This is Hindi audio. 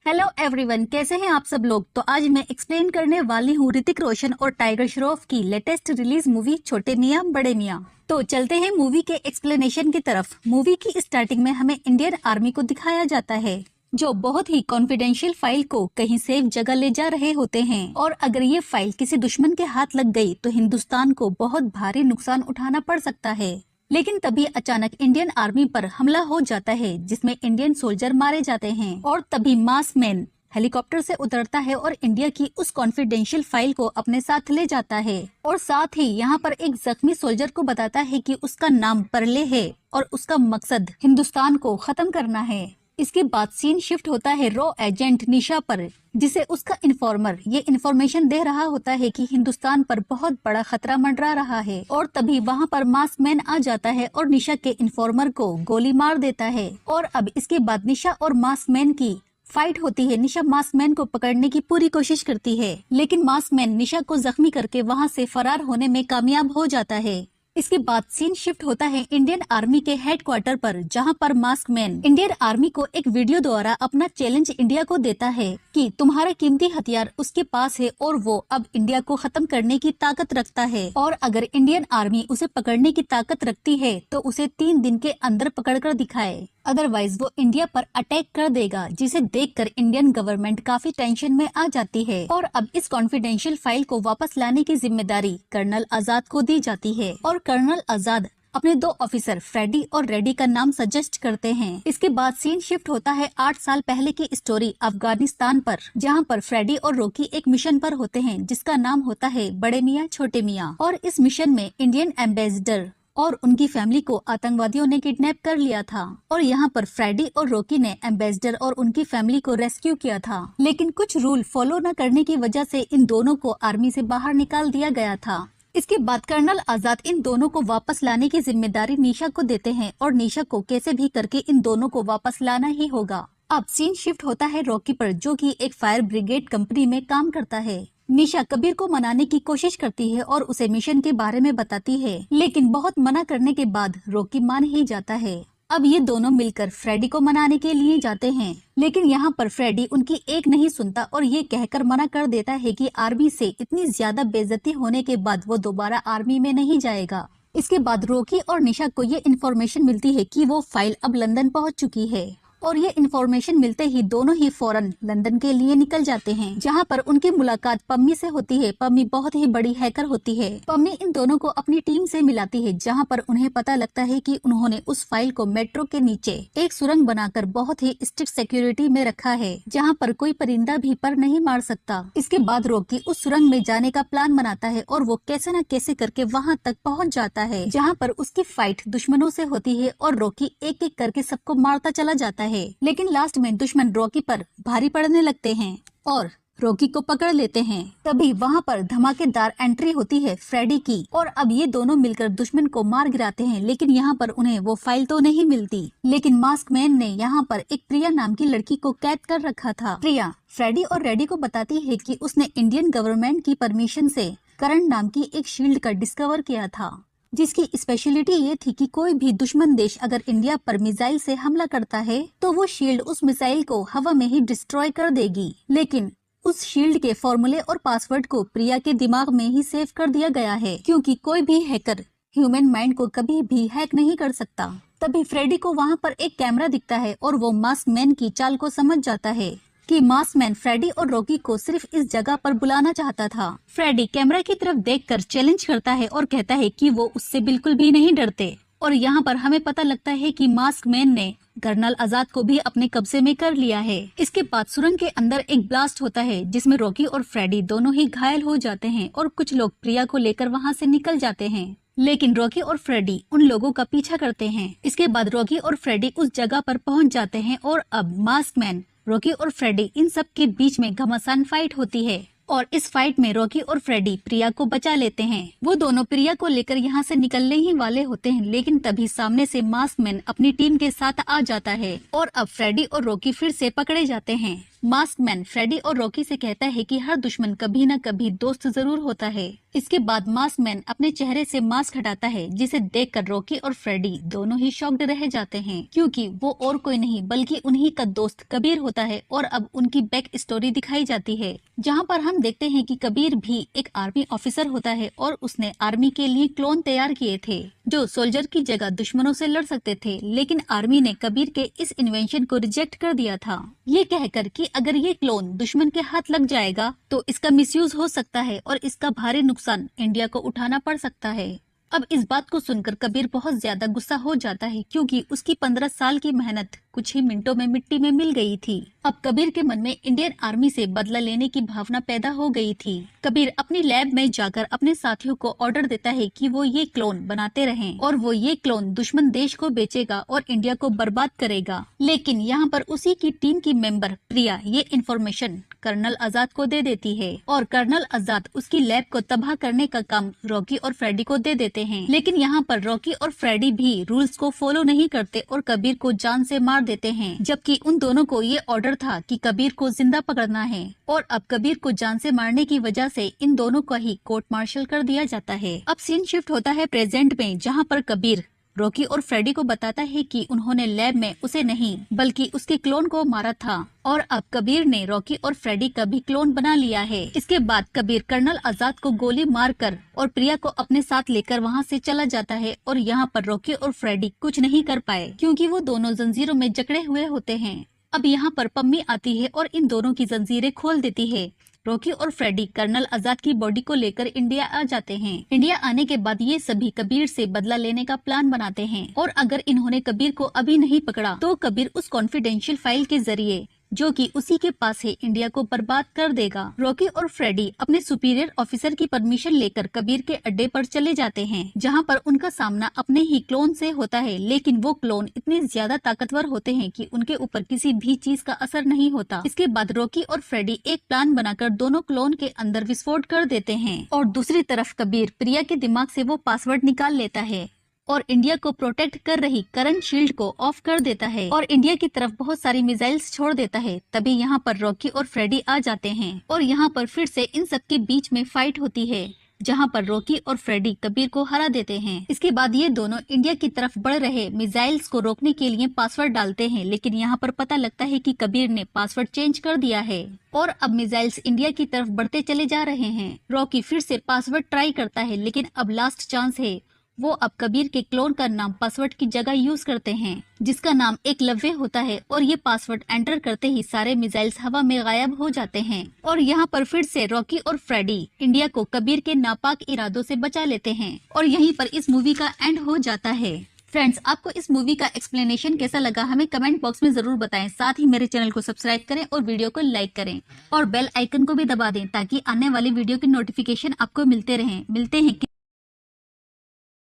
हेलो एवरीवन, कैसे हैं आप सब लोग। तो आज मैं एक्सप्लेन करने वाली हूँ ऋतिक रोशन और टाइगर श्रॉफ की लेटेस्ट रिलीज मूवी छोटे मियाँ बड़े मियाँ। तो चलते हैं मूवी के एक्सप्लेनेशन की तरफ। मूवी की स्टार्टिंग में हमें इंडियन आर्मी को दिखाया जाता है जो बहुत ही कॉन्फिडेंशियल फाइल को कहीं सेफ जगह ले जा रहे होते हैं, और अगर ये फाइल किसी दुश्मन के हाथ लग गई तो हिंदुस्तान को बहुत भारी नुकसान उठाना पड़ सकता है। लेकिन तभी अचानक इंडियन आर्मी पर हमला हो जाता है जिसमें इंडियन सोल्जर मारे जाते हैं, और तभी मास्क मैन हेलीकॉप्टर से उतरता है और इंडिया की उस कॉन्फिडेंशियल फाइल को अपने साथ ले जाता है, और साथ ही यहाँ पर एक जख्मी सोल्जर को बताता है कि उसका नाम परले है और उसका मकसद हिंदुस्तान को खत्म करना है। इसके बाद सीन शिफ्ट होता है रॉ एजेंट निशा पर, जिसे उसका इन्फॉर्मर ये इन्फॉर्मेशन दे रहा होता है कि हिंदुस्तान पर बहुत बड़ा खतरा मंडरा रहा है। और तभी वहाँ पर मास्क मैन आ जाता है और निशा के इन्फॉर्मर को गोली मार देता है। और अब इसके बाद निशा और मास्क मैन की फाइट होती है। निशा मास्क मैन को पकड़ने की पूरी कोशिश करती है, लेकिन मास्क मैन निशा को जख्मी करके वहाँ से फरार होने में कामयाब हो जाता है। इसके बाद सीन शिफ्ट होता है इंडियन आर्मी के हेडक्वार्टर पर, जहां पर मास्क मैन इंडियन आर्मी को एक वीडियो द्वारा अपना चैलेंज इंडिया को देता है कि तुम्हारा कीमती हथियार उसके पास है और वो अब इंडिया को खत्म करने की ताकत रखता है, और अगर इंडियन आर्मी उसे पकड़ने की ताकत रखती है तो उसे 3 दिन के अंदर पकड़कर दिखाए, अदरवाइज वो इंडिया पर अटैक कर देगा। जिसे देखकर इंडियन गवर्नमेंट काफी टेंशन में आ जाती है, और अब इस कॉन्फिडेंशियल फाइल को वापस लाने की जिम्मेदारी कर्नल आजाद को दी जाती है। और कर्नल आजाद अपने 2 ऑफिसर फ्रेडी और रेडी का नाम सजेस्ट करते हैं। इसके बाद सीन शिफ्ट होता है 8 साल पहले की स्टोरी अफगानिस्तान पर, जहां पर फ्रेडी और रॉकी एक मिशन पर होते हैं जिसका नाम होता है बड़े मियाँ छोटे मियाँ। और इस मिशन में इंडियन एम्बेसडर और उनकी फैमिली को आतंकवादियों ने किडनैप कर लिया था, और यहाँ पर फ्रेडी और रॉकी ने एम्बेसडर और उनकी फैमिली को रेस्क्यू किया था। लेकिन कुछ रूल फॉलो न करने की वजह से इन दोनों को आर्मी से बाहर निकाल दिया गया था। इसके बाद कर्नल आजाद इन दोनों को वापस लाने की जिम्मेदारी निशा को देते हैं, और निशा को कैसे भी करके इन दोनों को वापस लाना ही होगा। अब सीन शिफ्ट होता है रॉकी पर, जो कि एक फायर ब्रिगेड कंपनी में काम करता है। निशा कबीर को मनाने की कोशिश करती है और उसे मिशन के बारे में बताती है, लेकिन बहुत मना करने के बाद रॉकी मान ही जाता है। अब ये दोनों मिलकर फ्रेडी को मनाने के लिए जाते हैं, लेकिन यहाँ पर फ्रेडी उनकी एक नहीं सुनता और ये कहकर मना कर देता है कि आर्मी से इतनी ज्यादा बेइज्जती होने के बाद वो दोबारा आर्मी में नहीं जाएगा। इसके बाद रॉकी और निशा को ये इन्फॉर्मेशन मिलती है कि वो फाइल अब लंदन पहुँच चुकी है, और ये इन्फॉर्मेशन मिलते ही दोनों ही फौरन लंदन के लिए निकल जाते हैं, जहां पर उनकी मुलाकात पम्मी से होती है। पम्मी बहुत ही बड़ी हैकर होती है। पम्मी इन दोनों को अपनी टीम से मिलाती है, जहां पर उन्हें पता लगता है कि उन्होंने उस फाइल को मेट्रो के नीचे एक सुरंग बनाकर बहुत ही स्ट्रिक्ट सिक्योरिटी में रखा है, जहाँ पर कोई परिंदा भी पर नहीं मार सकता। इसके बाद रॉकी उस सुरंग में जाने का प्लान बनाता है, और वो कैसे न कैसे करके वहाँ तक पहुँच जाता है, जहाँ पर उसकी फाइट दुश्मनों से होती है, और रॉकी एक एक करके सबको मारता चला जाता है। लेकिन लास्ट में दुश्मन रॉकी पर भारी पड़ने लगते हैं और रॉकी को पकड़ लेते हैं। तभी वहाँ पर धमाकेदार एंट्री होती है फ्रेडी की, और अब ये दोनों मिलकर दुश्मन को मार गिराते हैं। लेकिन यहाँ पर उन्हें वो फाइल तो नहीं मिलती, लेकिन मास्क मैन ने यहाँ पर एक प्रिया नाम की लड़की को कैद कर रखा था। प्रिया फ्रेडी और रेडी को बताती है कि उसने इंडियन गवर्नमेंट की परमिशन से करण नाम की एक शील्ड का डिस्कवर किया था, जिसकी स्पेशलिटी ये थी कि कोई भी दुश्मन देश अगर इंडिया पर मिसाइल से हमला करता है तो वो शील्ड उस मिसाइल को हवा में ही डिस्ट्रॉय कर देगी। लेकिन उस शील्ड के फॉर्मूले और पासवर्ड को प्रिया के दिमाग में ही सेव कर दिया गया है, क्योंकि कोई भी हैकर ह्यूमन माइंड को कभी भी हैक नहीं कर सकता। तभी फ्रेडी को वहाँ पर एक कैमरा दिखता है, और वो मास्क मैन की चाल को समझ जाता है कि मास्क मैन फ्रेडी और रॉकी को सिर्फ इस जगह पर बुलाना चाहता था। फ्रेडी कैमरा की तरफ देखकर चैलेंज करता है और कहता है कि वो उससे बिल्कुल भी नहीं डरते, और यहाँ पर हमें पता लगता है कि मास्क मैन ने कर्नल आजाद को भी अपने कब्जे में कर लिया है। इसके बाद सुरंग के अंदर एक ब्लास्ट होता है, जिसमें रॉकी और फ्रेडी दोनों ही घायल हो जाते हैं, और कुछ लोग प्रिया को लेकर वहाँ से निकल जाते हैं। लेकिन रॉकी और फ्रेडी उन लोगों का पीछा करते हैं। इसके बाद रॉकी और फ्रेडी उस जगह पर पहुँच जाते हैं, और अब मास्क मैन रॉकी और फ्रेडी इन सब के बीच में घमासान फाइट होती है, और इस फाइट में रॉकी और फ्रेडी प्रिया को बचा लेते हैं। वो दोनों प्रिया को लेकर यहाँ से निकलने ही वाले होते हैं, लेकिन तभी सामने से मास्क मैन अपनी टीम के साथ आ जाता है, और अब फ्रेडी और रॉकी फिर से पकड़े जाते हैं। मास्क मैन फ्रेडी और रॉकी से कहता है कि हर दुश्मन कभी न कभी दोस्त जरूर होता है। इसके बाद मास्क मैन अपने चेहरे से मास्क हटाता है, जिसे देखकर रॉकी और फ्रेडी दोनों ही शॉक्ड रह जाते हैं, क्योंकि वो और कोई नहीं बल्कि उन्हीं का दोस्त कबीर होता है। और अब उनकी बैक स्टोरी दिखाई जाती है, जहाँ पर हम देखते हैं कि कबीर भी एक आर्मी ऑफिसर होता है और उसने आर्मी के लिए क्लोन तैयार किए थे जो सोल्जर की जगह दुश्मनों से लड़ सकते थे, लेकिन आर्मी ने कबीर के इस इन्वेंशन को रिजेक्ट कर दिया था, ये कहकर कि अगर ये क्लोन दुश्मन के हाथ लग जाएगा तो इसका मिसयूज हो सकता है और इसका भारी नुकसान इंडिया को उठाना पड़ सकता है। अब इस बात को सुनकर कबीर बहुत ज्यादा गुस्सा हो जाता है, क्योंकि उसकी 15 साल की मेहनत कुछ ही मिनटों में मिट्टी में मिल गई थी। अब कबीर के मन में इंडियन आर्मी से बदला लेने की भावना पैदा हो गई थी। कबीर अपनी लैब में जाकर अपने साथियों को ऑर्डर देता है कि वो ये क्लोन बनाते रहें और वो ये क्लोन दुश्मन देश को बेचेगा और इंडिया को बर्बाद करेगा। लेकिन यहाँ पर उसी की टीम की मेंबर प्रिया ये इन्फॉर्मेशन कर्नल आजाद को दे देती है और कर्नल आजाद उसकी लैब को तबाह करने का काम रॉकी और फ्रेडी को दे देते हैं। लेकिन यहाँ पर रॉकी और फ्रेडी भी रूल्स को फॉलो नहीं करते और कबीर को जान से मार देते हैं, जबकि उन दोनों को ये ऑर्डर था कि कबीर को जिंदा पकड़ना है। और अब कबीर को जान से मारने की वजह से इन दोनों को ही कोर्ट मार्शल कर दिया जाता है। अब सीन शिफ्ट होता है प्रेजेंट में, जहाँ पर कबीर रॉकी और फ्रेडी को बताता है कि उन्होंने लैब में उसे नहीं बल्कि उसके क्लोन को मारा था और अब कबीर ने रॉकी और फ्रेडी का भी क्लोन बना लिया है। इसके बाद कबीर कर्नल आजाद को गोली मारकर और प्रिया को अपने साथ लेकर वहां से चला जाता है और यहाँ पर रॉकी और फ्रेडी कुछ नहीं कर पाए, क्योंकि वो दोनों जंजीरों में जकड़े हुए होते हैं। अब यहाँ पर पम्मी आती है और इन दोनों की जंजीरें खोल देती है। रॉकी और फ्रेडी कर्नल आजाद की बॉडी को लेकर इंडिया आ जाते हैं। इंडिया आने के बाद ये सभी कबीर से बदला लेने का प्लान बनाते हैं और अगर इन्होंने कबीर को अभी नहीं पकड़ा तो कबीर उस कॉन्फिडेंशियल फाइल के जरिए जो कि उसी के पास है इंडिया को बर्बाद कर देगा। रॉकी और फ्रेडी अपने सुपीरियर ऑफिसर की परमिशन लेकर कबीर के अड्डे पर चले जाते हैं, जहां पर उनका सामना अपने ही क्लोन से होता है। लेकिन वो क्लोन इतने ज्यादा ताकतवर होते हैं कि उनके ऊपर किसी भी चीज का असर नहीं होता। इसके बाद रॉकी और फ्रेडी एक प्लान बनाकर दोनों क्लोन के अंदर विस्फोट कर देते हैं और दूसरी तरफ कबीर प्रिया के दिमाग से वो पासवर्ड निकाल लेता है और इंडिया को प्रोटेक्ट कर रही करंट शील्ड को ऑफ कर देता है और इंडिया की तरफ बहुत सारी मिसाइल्स छोड़ देता है। तभी यहाँ पर रॉकी और फ्रेडी आ जाते हैं और यहाँ पर फिर से इन सब के बीच में फाइट होती है, जहाँ पर रॉकी और फ्रेडी कबीर को हरा देते हैं। इसके बाद ये दोनों इंडिया की तरफ बढ़ रहे मिसाइल्स को रोकने के लिए पासवर्ड डालते हैं, लेकिन यहाँ पर पता लगता है कि कबीर ने पासवर्ड चेंज कर दिया है और अब मिसाइल्स इंडिया की तरफ बढ़ते चले जा रहे हैं। रॉकी फिर से पासवर्ड ट्राई करता है, लेकिन अब लास्ट चांस है। वो अब कबीर के क्लोन का नाम पासवर्ड की जगह यूज करते हैं, जिसका नाम एकलव्य होता है और ये पासवर्ड एंटर करते ही सारे मिसाइल्स हवा में गायब हो जाते हैं। और यहाँ पर फिर से रॉकी और फ्रेडी इंडिया को कबीर के नापाक इरादों से बचा लेते हैं और यहीं पर इस मूवी का एंड हो जाता है। फ्रेंड्स, आपको इस मूवी का एक्सप्लेनेशन कैसा लगा हमें कमेंट बॉक्स में जरूर बताएं। साथ ही मेरे चैनल को सब्सक्राइब करें और वीडियो को लाइक करें और बेल आइकन को भी दबा दें ताकि आने वाली वीडियो की नोटिफिकेशन आपको मिलते रहें। मिलते हैं